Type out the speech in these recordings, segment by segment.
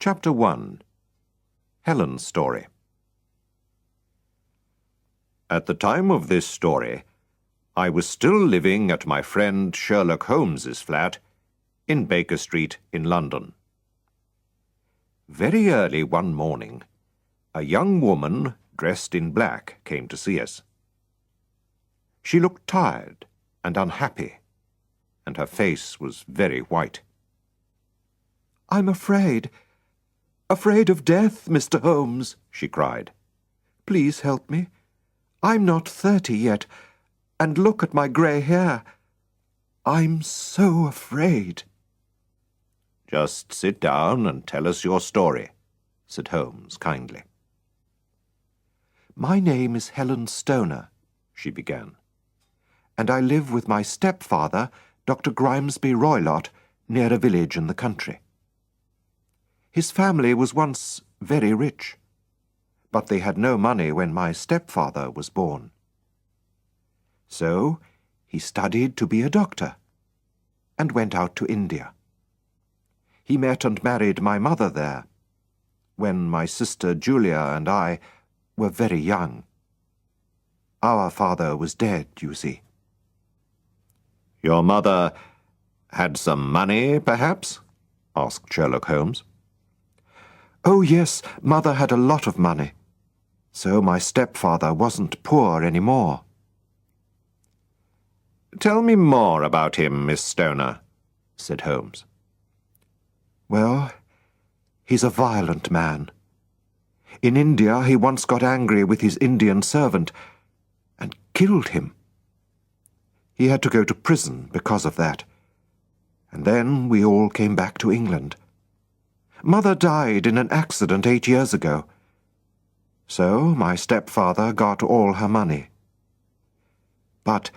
Chapter 1. Helen's Story. At the time of this story, I was still living at my friend Sherlock Holmes's flat in Baker Street in London. Very early one morning, a young woman dressed in black came to see us. She looked tired and unhappy, and her face was very white. "I'm afraid of death, Mr. Holmes," she cried. "Please help me. I'm not 30 yet, and look at my grey hair. I'm so afraid." "Just sit down and tell us your story," said Holmes kindly. "My name is Helen Stoner," she began, "and I live with my stepfather, Dr. Grimesby Roylott, near a village in the country. His family was once very rich, but they had no money when my stepfather was born. So he studied to be a doctor and went out to India. He met and married my mother there, when my sister Julia and I were very young. Our father was dead, you see." "Your mother had some money, perhaps?" asked Sherlock Holmes. "Oh, yes, Mother had a lot of money. So my stepfather wasn't poor any more." "Tell me more about him, Miss Stoner," said Holmes. "Well, he's a violent man. In India he once got angry with his Indian servant and killed him. He had to go to prison because of that, and then we all came back to England. Mother died in an accident 8 years ago, so my stepfather got all her money. But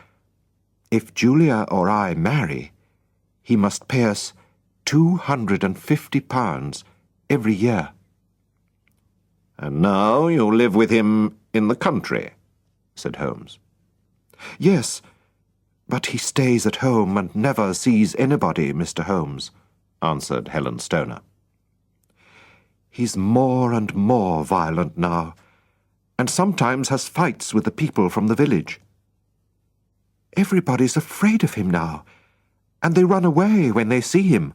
if Julia or I marry, he must pay us £250 every year." "And now you live with him in the country," said Holmes. "Yes, but he stays at home and never sees anybody, Mr. Holmes," answered Helen Stoner. "He's more and more violent now, and sometimes has fights with the people from the village. Everybody's afraid of him now, and they run away when they see him.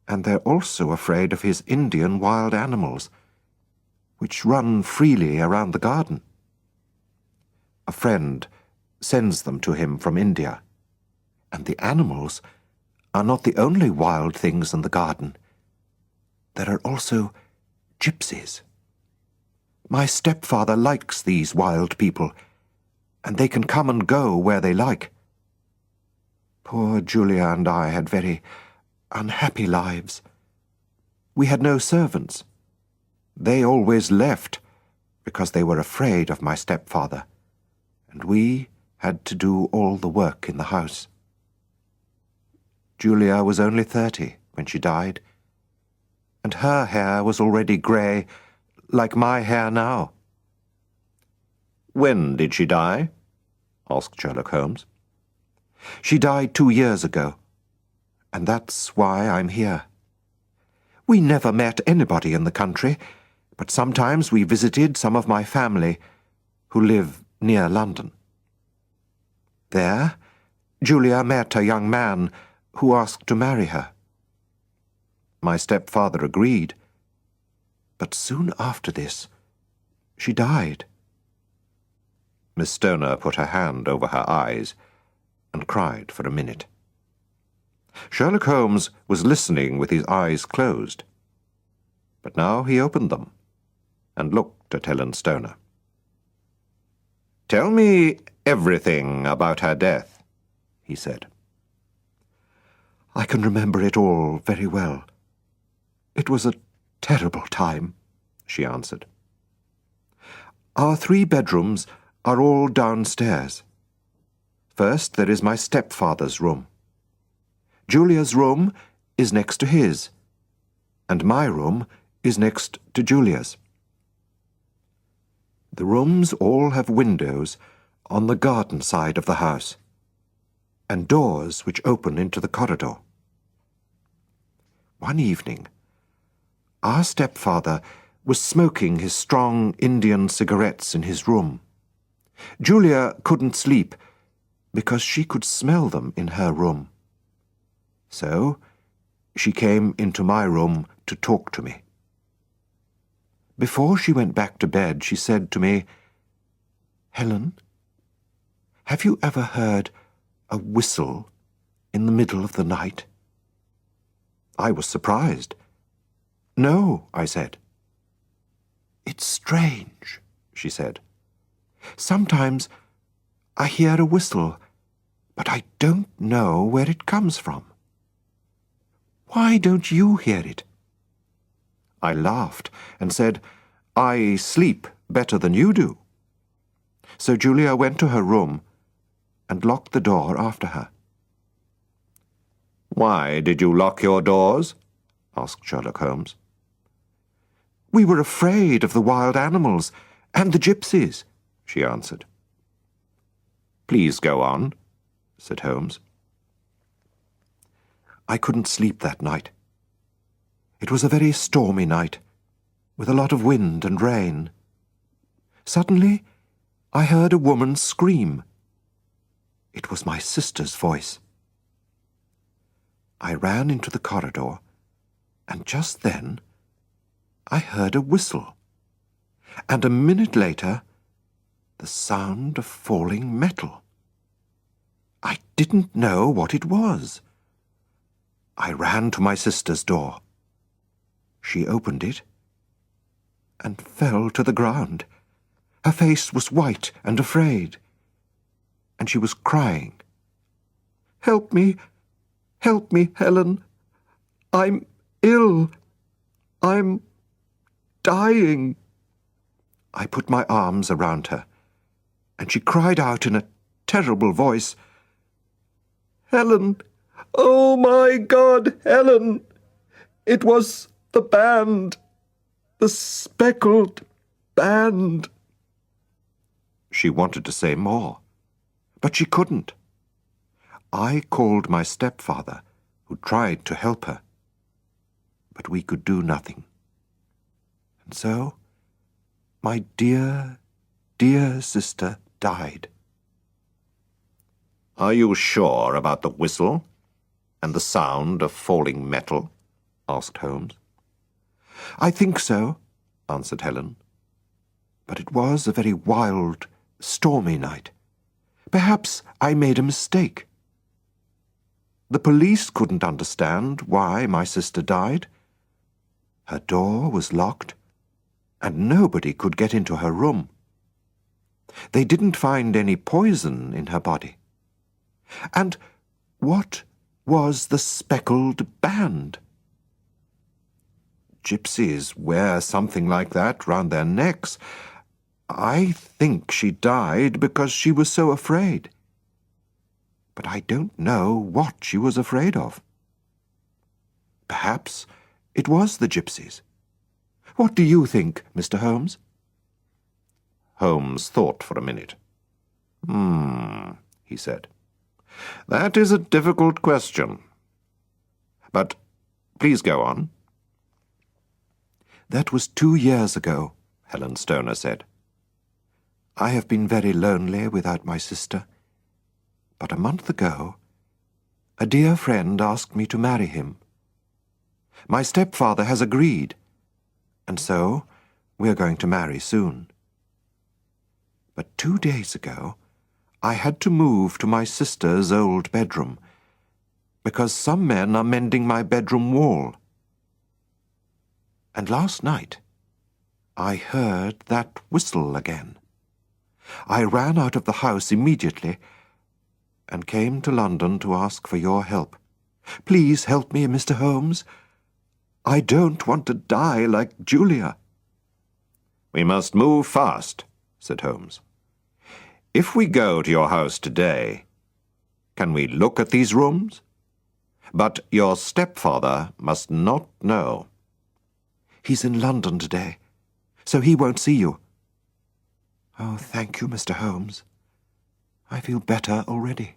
And they're also afraid of his Indian wild animals, which run freely around the garden. A friend sends them to him from India, and the animals are not the only wild things in the garden. There are also gypsies. My stepfather likes these wild people, and they can come and go where they like. Poor Julia and I had very unhappy lives. We had no servants. They always left because they were afraid of my stepfather, and we had to do all the work in the house. Julia was only 30 when she died, and her hair was already grey, like my hair now." "When did she die?" asked Sherlock Holmes. "She died 2 years ago, and that's why I'm here. We never met anybody in the country, but sometimes we visited some of my family who live near London. There, Julia met a young man who asked to marry her. My stepfather agreed, but soon after this, she died." Miss Stoner put her hand over her eyes and cried for a minute. Sherlock Holmes was listening with his eyes closed, but now he opened them and looked at Helen Stoner. "Tell me everything about her death," he said. "I can remember it all very well. It was a terrible time," she answered. "Our 3 bedrooms are all downstairs. First there is my stepfather's room. Julia's room is next to his, and my room is next to Julia's. The rooms all have windows on the garden side of the house, and doors which open into the corridor. One evening, Our stepfather was smoking his strong Indian cigarettes in his room. Julia couldn't sleep because she could smell them in her room. So she came into my room to talk to me. Before she went back to bed, she said to me, "Helen, have you ever heard a whistle in the middle of the night?" I was surprised. "No," I said. "It's strange," she said. "Sometimes I hear a whistle, but I don't know where it comes from. Why don't you hear it?" I laughed and said, "I sleep better than you do." So Julia went to her room and locked the door after her. "Why did you lock your doors?" asked Sherlock Holmes. "We were afraid of the wild animals and the gypsies," she answered. "Please go on," said Holmes. I couldn't sleep that night. It was a very stormy night, with a lot of wind and rain. Suddenly, I heard a woman scream. It was my sister's voice. I ran into the corridor, and just then I heard a whistle, and a minute later the sound of falling metal. I didn't know what it was. I ran to my sister's door. She opened it and fell to the ground. Her face was white and afraid, and she was crying. "Help me! Help me, Helen! I'm ill! I'm dying!" I put my arms around her, and she cried out in a terrible voice, "Helen! Oh, my God, Helen! It was the band! The Speckled band!" She wanted to say more, but she couldn't. I called my stepfather, who tried to help her, but we could do nothing. And so, my dear, dear sister died. "Are you sure about the whistle and the sound of falling metal?" asked Holmes. "I think so," answered Helen. "But it was a very wild, stormy night. Perhaps I made a mistake. The police couldn't understand why my sister died. Her door was locked, and nobody could get into her room. They didn't find any poison in her body. And what was the Speckled band? Gypsies wear something like that round their necks. I think she died because she was so afraid. But I don't know what she was afraid of. Perhaps it was the gypsies. What do you think, Mr. Holmes?" Holmes thought for a minute. He said. "That is a difficult question. But please go on." "That was 2 years ago," Helen Stoner said. "I have been very lonely without my sister. But a month ago, a dear friend asked me to marry him. My stepfather has agreed, and so we are going to marry soon. But 2 days ago, I had to move to my sister's old bedroom, because some men are mending my bedroom wall. And last night, I heard that whistle again. I ran out of the house immediately and came to London to ask for your help. Please help me, Mr. Holmes. I don't want to die like Julia." "We must move fast," said Holmes. "If we go to your house today, can we look at these rooms? But your stepfather must not know." "He's in London today, so he won't see you." "Oh, thank you, Mr. Holmes. I feel better already."